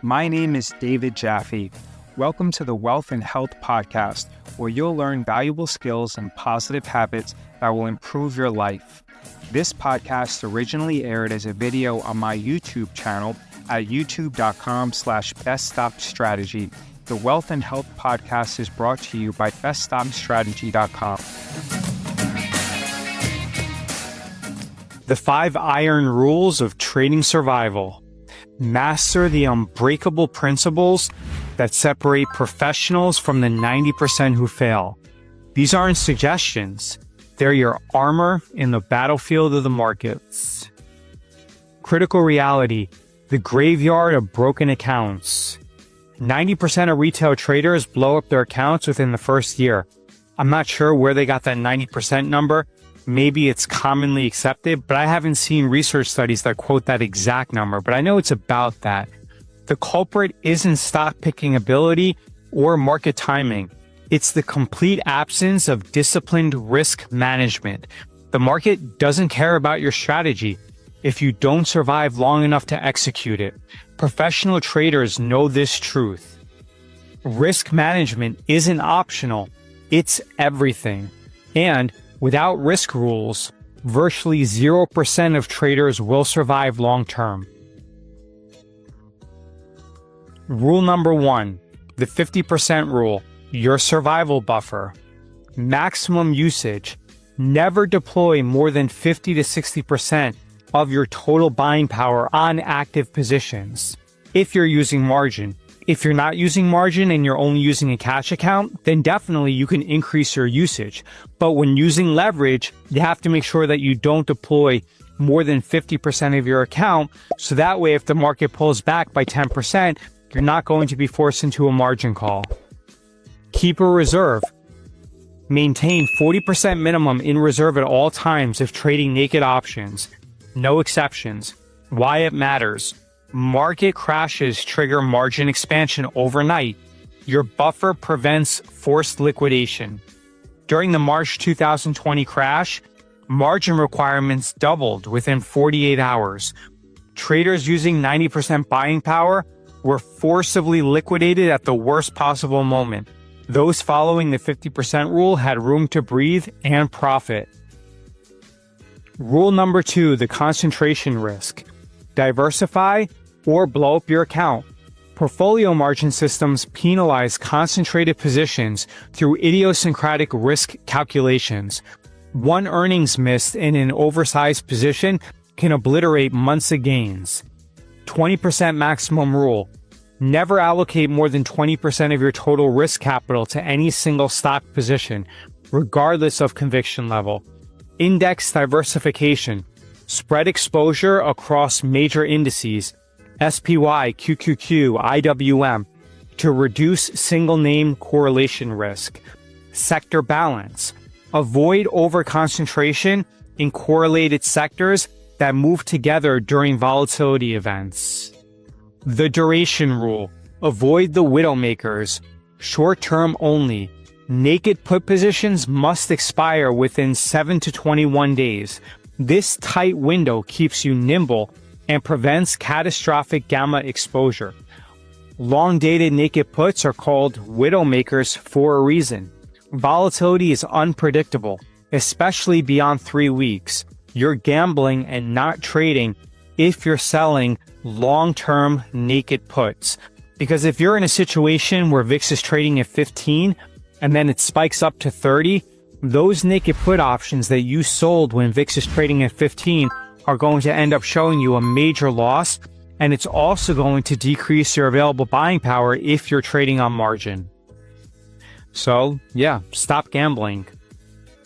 My name is David Jaffee. Welcome to the Wealth and Health Podcast, where you'll learn valuable skills and positive habits that will improve your life. This podcast originally aired as a video on my YouTube channel at youtube.com/beststockstrategy. The Wealth and Health Podcast is brought to you by beststockstrategy.com. The 5 iron rules of trading survival. Master the unbreakable principles that separate professionals from the 90% who fail. These aren't suggestions. They're your armor in the battlefield of the markets. Critical reality, the graveyard of broken accounts. 90% of retail traders blow up their accounts within the first year. I'm not sure where they got that 90% number. Maybe it's commonly accepted, but I haven't seen research studies that quote that exact number, but I know it's about that. The culprit isn't stock picking ability or market timing. It's the complete absence of disciplined risk management. The market doesn't care about your strategy if you don't survive long enough to execute it. Professional traders know this truth. Risk management isn't optional. It's everything. And without risk rules, virtually 0% of traders will survive long term. Rule number 1, the 50% rule, your survival buffer. Maximum usage. Never deploy more than 50 to 60% of your total buying power on active positions. If you're using margin. If you're not using margin and you're only using a cash account, then definitely you can increase your usage. But when using leverage, you have to make sure that you don't deploy more than 50% of your account. So that way, if the market pulls back by 10%, you're not going to be forced into a margin call. Keep a reserve. Maintain 40% minimum in reserve at all times if trading naked options. No exceptions. Why it matters. Market crashes trigger margin expansion overnight. Your buffer prevents forced liquidation. During the March 2020 crash, margin requirements doubled within 48 hours. Traders using 90% buying power were forcibly liquidated at the worst possible moment. Those following the 50% rule had room to breathe and profit. Rule number 2, the concentration risk. Diversify or blow up your account. Portfolio margin systems penalize concentrated positions through idiosyncratic risk calculations. One earnings miss in an oversized position can obliterate months of gains. 20% maximum rule. Never allocate more than 20% of your total risk capital to any single stock position, regardless of conviction level. Index diversification. Spread exposure across major indices, SPY, QQQ, IWM, to reduce single-name correlation risk. Sector balance. Avoid over-concentration in correlated sectors that move together during volatility events. The duration rule. Avoid the widowmakers. Short-term only. Naked put positions must expire within 7 to 21 days. This tight window keeps you nimble and prevents catastrophic gamma exposure. Long-dated naked puts are called widowmakers for a reason. Volatility is unpredictable, especially beyond 3 weeks. You're gambling and not trading if you're selling long-term naked puts. Because if you're in a situation where VIX is trading at 15 and then it spikes up to 30, those naked put options that you sold when VIX is trading at 15 are going to end up showing you a major loss, and it's also going to decrease your available buying power if you're trading on margin. So, yeah, stop gambling.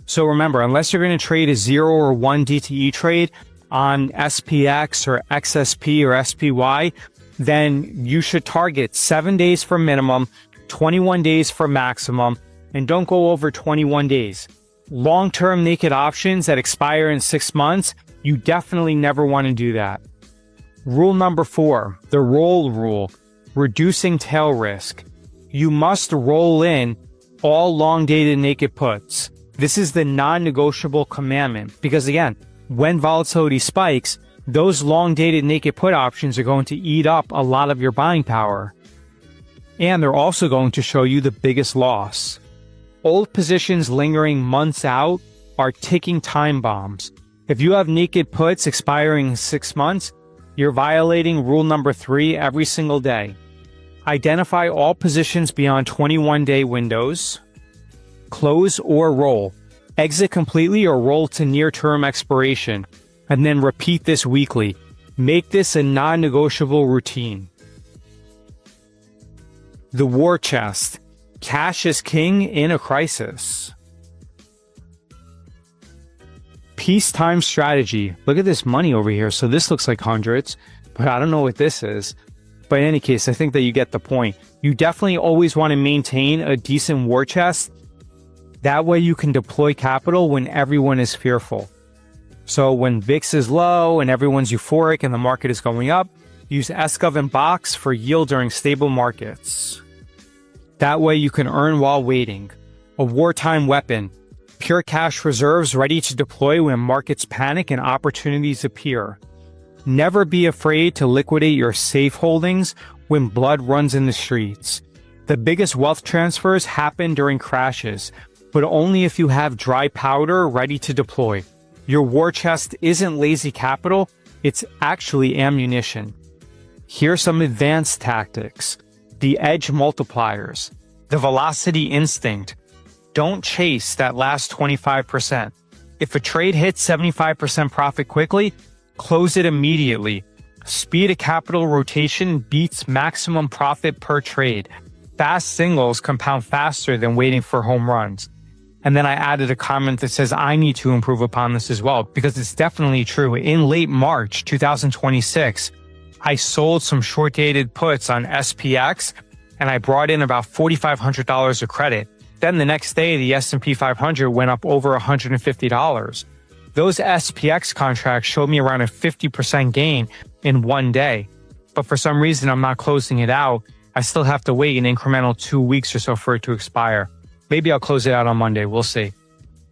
So remember, unless you're going to trade a 0 or 1 DTE trade on SPX or XSP or SPY, then you should target 7 days for minimum, 21 days for maximum, and don't go over 21 days. Long-term naked options that expire in 6 months, you definitely never want to do that. Rule number 4, the roll rule, reducing tail risk. You must roll in all long-dated naked puts. This is the non-negotiable commandment because, again, when volatility spikes, Those long-dated naked put options are going to eat up a lot of your buying power. And they're also going to show you the biggest loss. Old positions lingering months out are ticking time bombs. If you have naked puts expiring in 6 months, you're violating rule number 3 every single day. Identify all positions beyond 21-day windows. Close or roll. Exit completely or roll to near-term expiration. And then repeat this weekly. Make this a non-negotiable routine. The war chest. Cash is king in a crisis. Peacetime strategy. Look at this money over here. So this looks like hundreds, but I don't know what this is. But in any case, I think that you get the point. You definitely always want to maintain a decent war chest. That way you can deploy capital when everyone is fearful. So when VIX is low and everyone's euphoric and the market is going up, use SGOV and box for yield during stable markets. That way you can earn while waiting. A wartime weapon. Pure cash reserves ready to deploy when markets panic and opportunities appear. Never be afraid to liquidate your safe holdings when blood runs in the streets. The biggest wealth transfers happen during crashes, but only if you have dry powder ready to deploy. Your war chest isn't lazy capital, it's actually ammunition. Here's some advanced tactics. The edge multipliers. The velocity instinct. Don't chase that last 25%. If a trade hits 75% profit quickly, close it immediately. Speed of capital rotation beats maximum profit per trade. Fast singles compound faster than waiting for home runs. And then I added a comment that says I need to improve upon this as well, because it's definitely true. In late March 2026, I sold some short-dated puts on SPX, and I brought in about $4,500 of credit. Then the next day, the S&P 500 went up over $150. Those SPX contracts showed me around a 50% gain in one day. But for some reason, I'm not closing it out. I still have to wait an incremental 2 weeks or so for it to expire. Maybe I'll close it out on Monday. We'll see.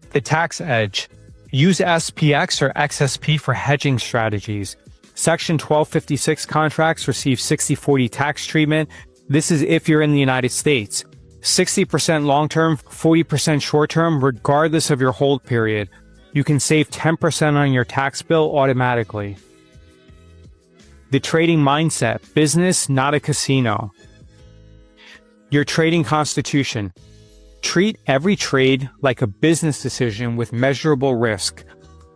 The tax edge. Use SPX or XSP for hedging strategies. Section 1256 contracts receive 60/40 tax treatment. This is if you're in the United States. 60% long-term, 40% short-term, regardless of your hold period. You can save 10% on your tax bill automatically. The trading mindset. Business, not a casino. Your trading constitution. Treat every trade like a business decision with measurable risk.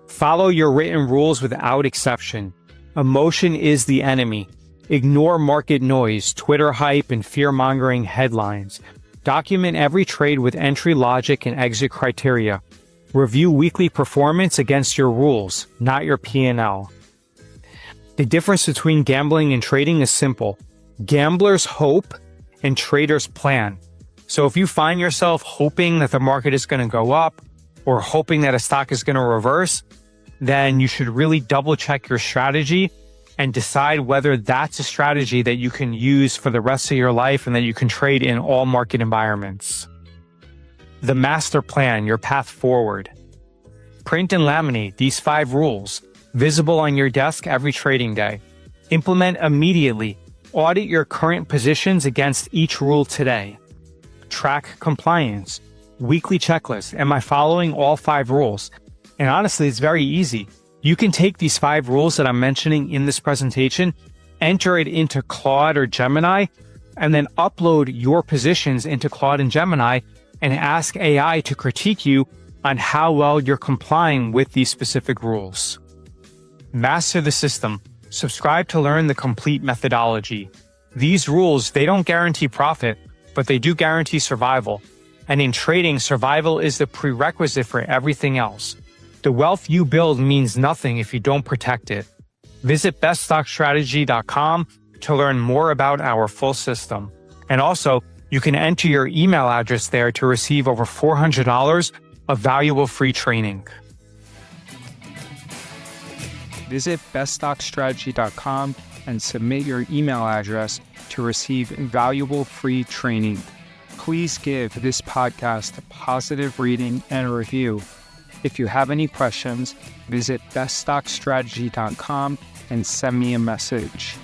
Follow your written rules without exception. Emotion is the enemy. Ignore market noise, Twitter hype, and fear-mongering headlines. Document every trade with entry logic and exit criteria. Review weekly performance against your rules, not your P&L. The difference between gambling and trading is simple. Gamblers hope and traders plan. So if you find yourself hoping that the market is going to go up or hoping that a stock is going to reverse, then you should really double check your strategy and decide whether that's a strategy that you can use for the rest of your life and that you can trade in all market environments. The master plan, your path forward. Print and laminate these 5 rules, visible on your desk every trading day. Implement immediately. Audit your current positions against each rule today. Track compliance. Weekly checklist. Am I following all 5 rules? And honestly, it's very easy. You can take these 5 rules that I'm mentioning in this presentation, enter it into Claude or Gemini, and then upload your positions into Claude and Gemini and ask AI to critique you on how well you're complying with these specific rules. Master the system. Subscribe to learn the complete methodology. These rules, they don't guarantee profit, but they do guarantee survival. And in trading, survival is the prerequisite for everything else. The wealth you build means nothing if you don't protect it. Visit beststockstrategy.com to learn more about our full system. And also, you can enter your email address there to receive over $400 of valuable free training. Visit beststockstrategy.com and submit your email address to receive valuable free training. Please give this podcast a positive rating and review. If you have any questions, visit beststockstrategy.com and send me a message.